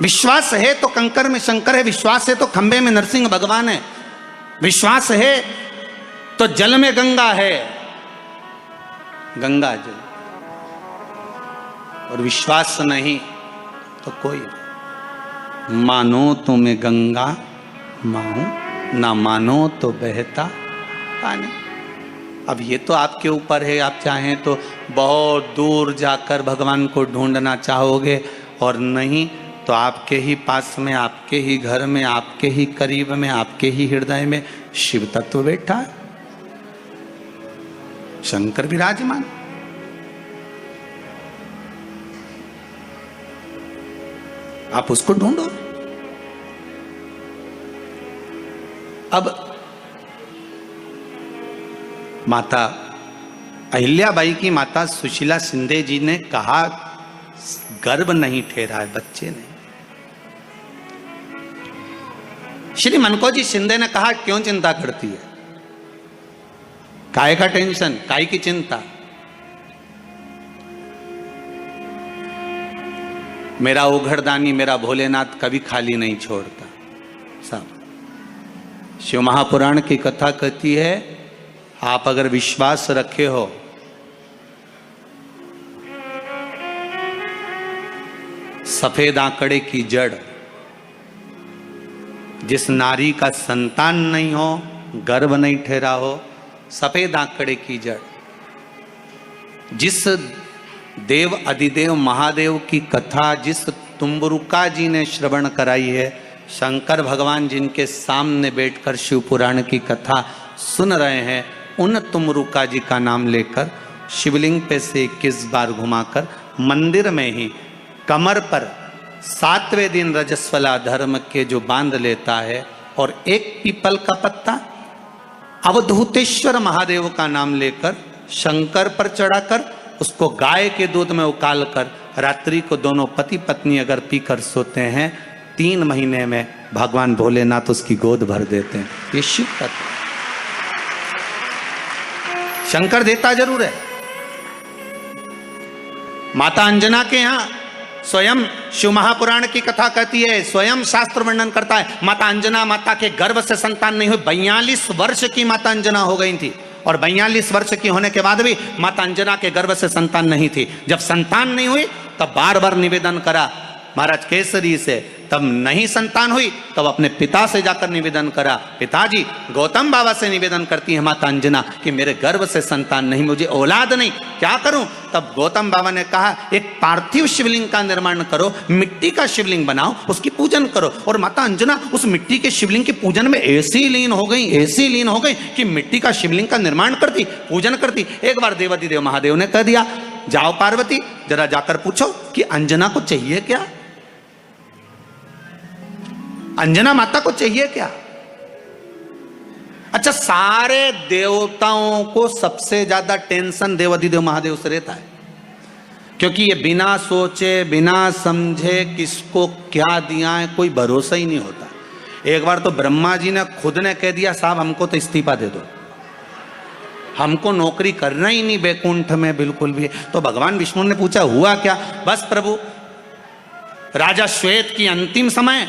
विश्वास है तो कंकर में शंकर है, विश्वास है तो खंबे में नरसिंह भगवान है, विश्वास है तो जल में गंगा है, गंगा जल, और विश्वास नहीं तो कोई। मानो तो मैं गंगा माहूं, ना मानो तो बहता पानी। अब ये तो आपके ऊपर है, आप चाहें तो बहुत दूर जाकर भगवान को ढूंढना चाहोगे, और नहीं तो आपके ही पास में, आपके ही घर में, आपके ही करीब में, आपके ही हृदय में शिव तत्व बैठा है, शंकर विराजमान। आप उसको ढूंढो। अब माता अहिल्याबाई की माता सुशीला शिंदे जी ने कहा गर्भ नहीं ठहरा है, बच्चे नहीं। श्री मनकोजी शिंदे ने कहा क्यों चिंता करती है, काय का टेंशन, काय की चिंता। मेरा उघड़दानी मेरा भोलेनाथ कभी खाली नहीं छोड़ता। सब शिव महापुराण की कथा कहती है, आप अगर विश्वास रखे हो, सफेद आंकड़े की जड़, जिस नारी का संतान नहीं हो, गर्भ नहीं ठहरा हो, सफेद आंकड़े की जड़, जिस देव अधिदेव महादेव की कथा जिस तुम्बरुका जी ने श्रवण कराई है, शंकर भगवान जिनके सामने बैठकर शिव पुराण की कथा सुन रहे हैं, उन तुम्बरुका जी का नाम लेकर शिवलिंग पे से 21 बार घुमाकर मंदिर में ही कमर पर 7वें दिन रजस्वला धर्म के जो बांध लेता है, और एक पीपल का पत्ता अवधूतेश्वर महादेव का नाम लेकर शंकर पर चढ़ाकर उसको गाय के दूध में उकाल कर रात्रि को दोनों पति पत्नी अगर पीकर सोते हैं, 3 महीने में भगवान भोलेनाथ उसकी गोद भर देते हैं। ये शिव तत्व। शंकर देता जरूर है। माता अंजना के यहां स्वयं शिव महापुराण की कथा कहती है, स्वयं शास्त्र वर्णन करता है, माता अंजना माता के गर्भ से संतान नहीं हुई। 42 वर्ष की माता अंजना हो गई थी, और 42 वर्ष की होने के बाद भी माता अंजना के गर्भ से संतान नहीं थी। जब संतान नहीं हुई तब बार बार निवेदन करा महाराज केसरी से, तब नहीं संतान हुई तब अपने पिता से जाकर निवेदन करा, पिताजी गौतम बाबा से निवेदन करती है माता अंजना कि मेरे गर्भ से संतान नहीं, मुझे औलाद नहीं, क्या करूं। तब गौतम बाबा ने कहा एक पार्थिव शिवलिंग का निर्माण करो, मिट्टी का शिवलिंग बनाओ, उसकी पूजन करो। और माता अंजना उस मिट्टी के शिवलिंग के पूजन में ऐसी लीन हो गई, ऐसी लीन हो गई कि मिट्टी का शिवलिंग का निर्माण करती, पूजन करती। एक बार देवाधिदेव महादेव ने कह दिया, जाओ पार्वती जरा जाकर पूछो कि अंजना को चाहिए क्या, अंजना माता को चाहिए क्या। अच्छा, सारे देवताओं को सबसे ज्यादा टेंशन देवाधिदेव महादेव से रहता है, क्योंकि ये बिना सोचे बिना समझे किसको क्या दिया है कोई भरोसा ही नहीं होता। एक बार तो ब्रह्मा जी ने खुद ने कह दिया, साहब हमको तो इस्तीफा दे दो, हमको नौकरी करना ही नहीं बैकुंठ में बिल्कुल भी। तो भगवान विष्णु ने पूछा हुआ क्या। बस प्रभु, राजा श्वेत की अंतिम समय,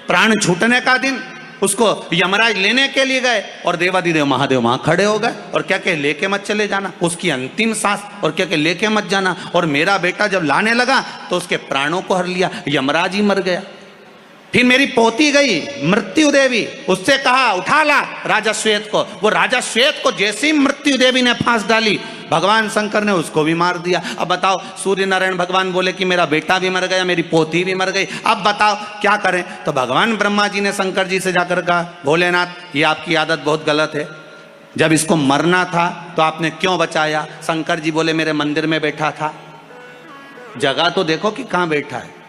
प्राण छूटने का दिन, उसको यमराज लेने के लिए गए, और देवाधिदेव महादेव वहां खड़े हो गए और क्या कहे, लेके मत चले जाना, उसकी अंतिम सांस, और क्या कहे, लेके मत जाना। और मेरा बेटा जब लाने लगा तो उसके प्राणों को हर लिया, यमराज ही मर गया। फिर मेरी पोती गई मृत्यु देवी, उससे कहा उठा ला राजा श्वेत को। वो राजा श्वेत को जैसे ही मृत्यु देवी ने फांस डाली, भगवान शंकर ने उसको भी मार दिया। अब बताओ, सूर्य नारायण भगवान बोले कि मेरा बेटा भी मर गया, मेरी पोती भी मर गई, अब बताओ क्या करें। तो भगवान ब्रह्मा जी ने शंकर जी से जाकर कहा, भोलेनाथ ये आपकी आदत बहुत गलत है, जब इसको मरना था तो आपने क्यों बचाया। शंकर जी बोले मेरे मंदिर में बैठा था, जगह तो देखो कि कहां बैठा है।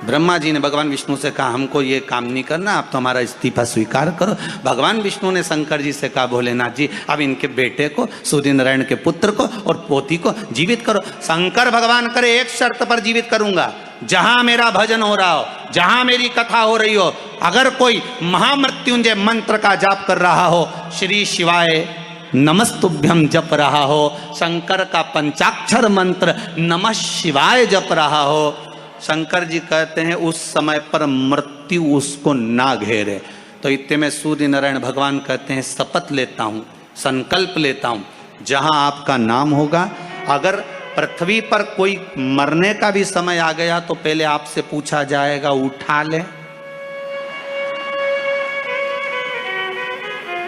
ब्रह्मा जी ने भगवान विष्णु से कहा हमको ये काम नहीं करना, आप तो हमारा इस्तीफा स्वीकार करो। भगवान विष्णु ने शंकर जी से कहा भोलेनाथ जी अब इनके बेटे को, सूर्य नारायण के पुत्र को और पोती को जीवित करो। शंकर भगवान करे एक शर्त पर जीवित करूंगा, जहां मेरा भजन हो रहा हो, जहां मेरी कथा हो रही हो, अगर कोई महामृत्युंजय मंत्र का जाप कर रहा हो, श्री शिवाय नमस्तुभ्यम जप रहा हो, शंकर का पंचाक्षर मंत्र नमः शिवाय जप रहा हो, शंकर जी कहते हैं उस समय पर मृत्यु उसको ना घेरे। तो इतने में सूर्य नारायण भगवान कहते हैं शपथ लेता हूं, संकल्प लेता हूं, जहां आपका नाम होगा, अगर पृथ्वी पर कोई मरने का भी समय आ गया तो पहले आपसे पूछा जाएगा उठा ले।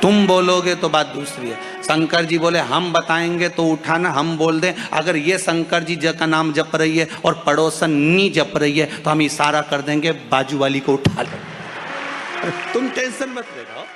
तुम बोलोगे तो बात दूसरी है। शंकर जी बोले हम बताएंगे तो उठाना, हम बोल दें अगर ये शंकर जी का नाम जप रही है और पड़ोसन नी जप रही है तो हम इशारा कर देंगे बाजू वाली को उठा ले। तुम टेंशन मत ले रहो।